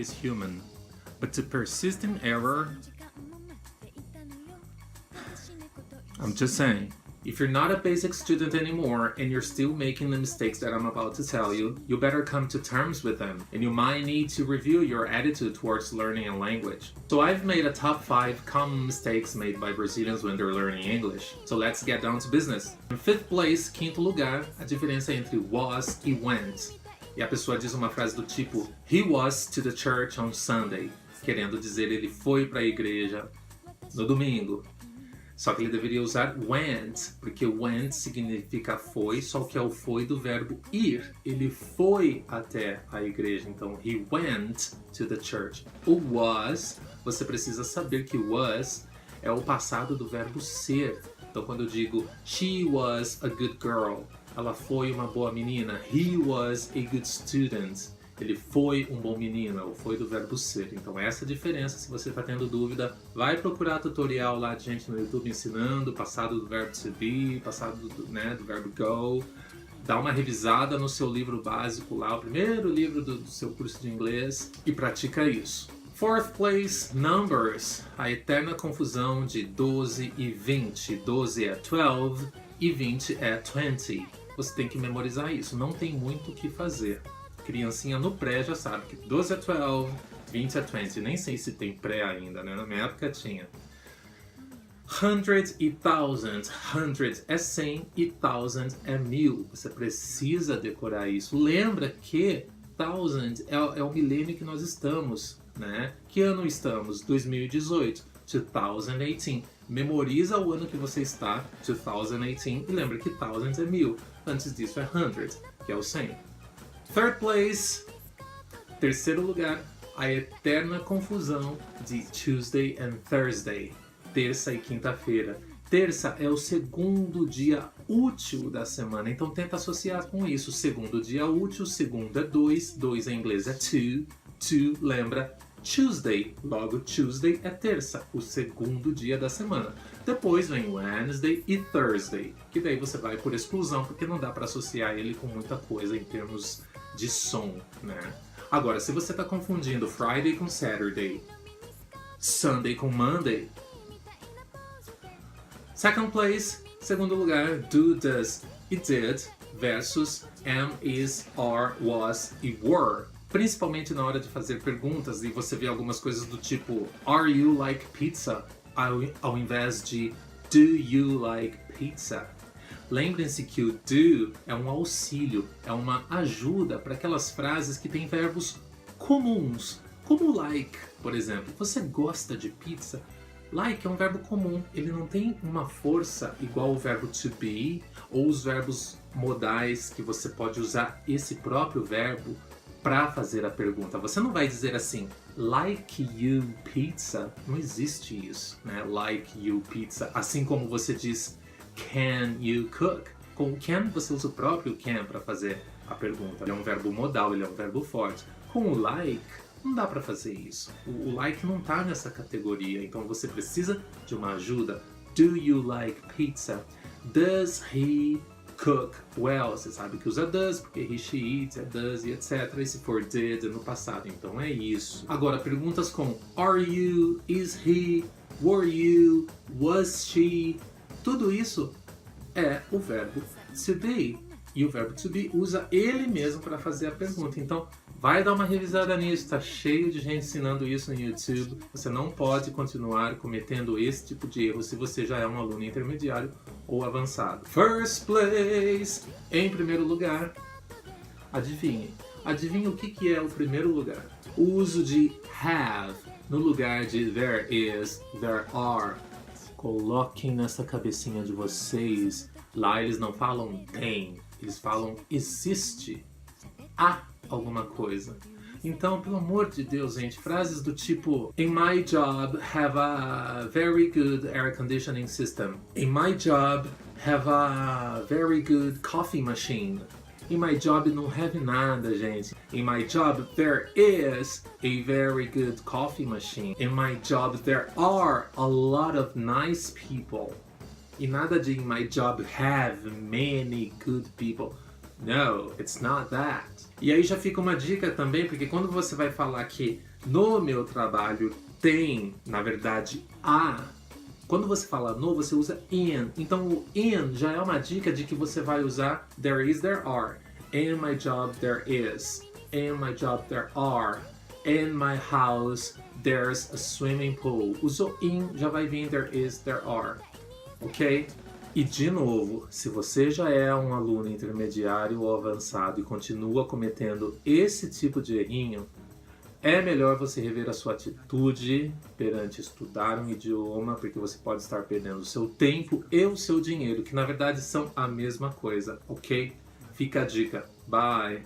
is human, but to persist in error, I'm just saying. If you're not a basic student anymore and you're still making the mistakes that I'm about to tell you, you better come to terms with them, and you might need to review your attitude towards learning a language. So I've made a top 5 common mistakes made by Brazilians when they're learning English. So let's get down to business. In 5th place, quinto lugar, a diferença entre was e went. E a pessoa diz uma frase do tipo, he was to the church on Sunday, querendo dizer ele foi para a igreja no domingo. Só que ele deveria usar went, porque went significa foi, só que é o foi do verbo ir. Ele foi até a igreja, então he went to the church. O was, você precisa saber que was é o passado do verbo ser. Então quando eu digo she was a good girl, ela foi uma boa menina. He was a good student. Ele foi um bom menino, ou foi do verbo ser. Então essa é a diferença. Se você está tendo dúvida, vai procurar tutorial lá de gente no YouTube ensinando passado do verbo to be, passado do verbo go. Dá uma revisada no seu livro básico lá, o primeiro livro do seu curso de inglês, e pratica isso. 4th place, numbers. A eterna confusão de 12 e 20. 12 é 12 e 20 é 20. Você tem que memorizar isso, não tem muito o que fazer. Criancinha no pré já sabe que 12 é 12, 20 é 20. Nem sei se tem pré ainda, né? Na minha época tinha. 100 e 1000. 100 é 100 e 1000 é 1000. Você precisa decorar isso. Lembra que 1000 é o milênio que nós estamos, né? Que ano estamos? 2018. 2018. Memoriza o ano que você está, 2018, e lembra que 1000 é 1000. Antes disso é 100, que é o 100. 3rd place, terceiro lugar, a eterna confusão de Tuesday and Thursday, terça e quinta-feira. Terça é o segundo dia útil da semana, então tenta associar com isso. Segundo dia útil, segundo é 2, 2 em inglês é two, two lembra Tuesday, logo Tuesday é terça, o segundo dia da semana. Depois vem Wednesday e Thursday, que daí você vai por exclusão, porque não dá para associar ele com muita coisa em termos de som, né? Agora, se você está confundindo Friday com Saturday, Sunday com Monday, 2nd place, segundo lugar, do, does e did versus am, is, are, was e were. Principalmente na hora de fazer perguntas e você vê algumas coisas do tipo Are you like pizza? Ao invés de Do you like pizza? Lembrem-se que o do é um auxílio, é uma ajuda para aquelas frases que têm verbos comuns, como like, por exemplo. Você gosta de pizza? Like é um verbo comum, ele não tem uma força igual o verbo to be ou os verbos modais que você pode usar esse próprio verbo para fazer a pergunta. Você não vai dizer assim, like you pizza, não existe isso, né? Like you pizza, assim como você diz can you cook. Com o can você usa o próprio can para fazer a pergunta. Ele é um verbo modal, ele é um verbo forte. Com o like, não dá para fazer isso. O like não tá nessa categoria, então você precisa de uma ajuda. Do you like pizza? Does he cook well? Você sabe que usa does, porque he, she eats, é does e etc. E se for did, é no passado. Então é isso. Agora, perguntas com are you, is he, were you, was she, tudo isso é o verbo to be. E o verbo to be usa ele mesmo para fazer a pergunta. Então, vai dar uma revisada nisso. Está cheio de gente ensinando isso no YouTube. Você não pode continuar cometendo esse tipo de erro se você já é um aluno intermediário ou avançado. First place! Em primeiro lugar, adivinhe. Adivinhe o que é o primeiro lugar? O uso de have no lugar de there is, there are. Coloquem nessa cabecinha de vocês. Lá eles não falam tem, eles falam existe. Há alguma coisa. Então, pelo amor de Deus, gente, frases do tipo in my job have a very good air conditioning system. In my job have a very good coffee machine. In my job não have nada, gente. In my job there is a very good coffee machine. In my job there are a lot of nice people. E nada de in my job have many good people. No, it's not that. E aí já fica uma dica também, porque quando você vai falar que no meu trabalho tem, na verdade, quando você fala no, você usa in. Então o in já é uma dica de que você vai usar there is, there are. In my job there is. In my job there are. In my house there's a swimming pool. Usou in, já vai vir there is, there are. Ok? E de novo, se você já é um aluno intermediário ou avançado e continua cometendo esse tipo de errinho, é melhor você rever a sua atitude perante estudar um idioma, porque você pode estar perdendo o seu tempo e o seu dinheiro, que na verdade são a mesma coisa, ok? Fica a dica. Bye!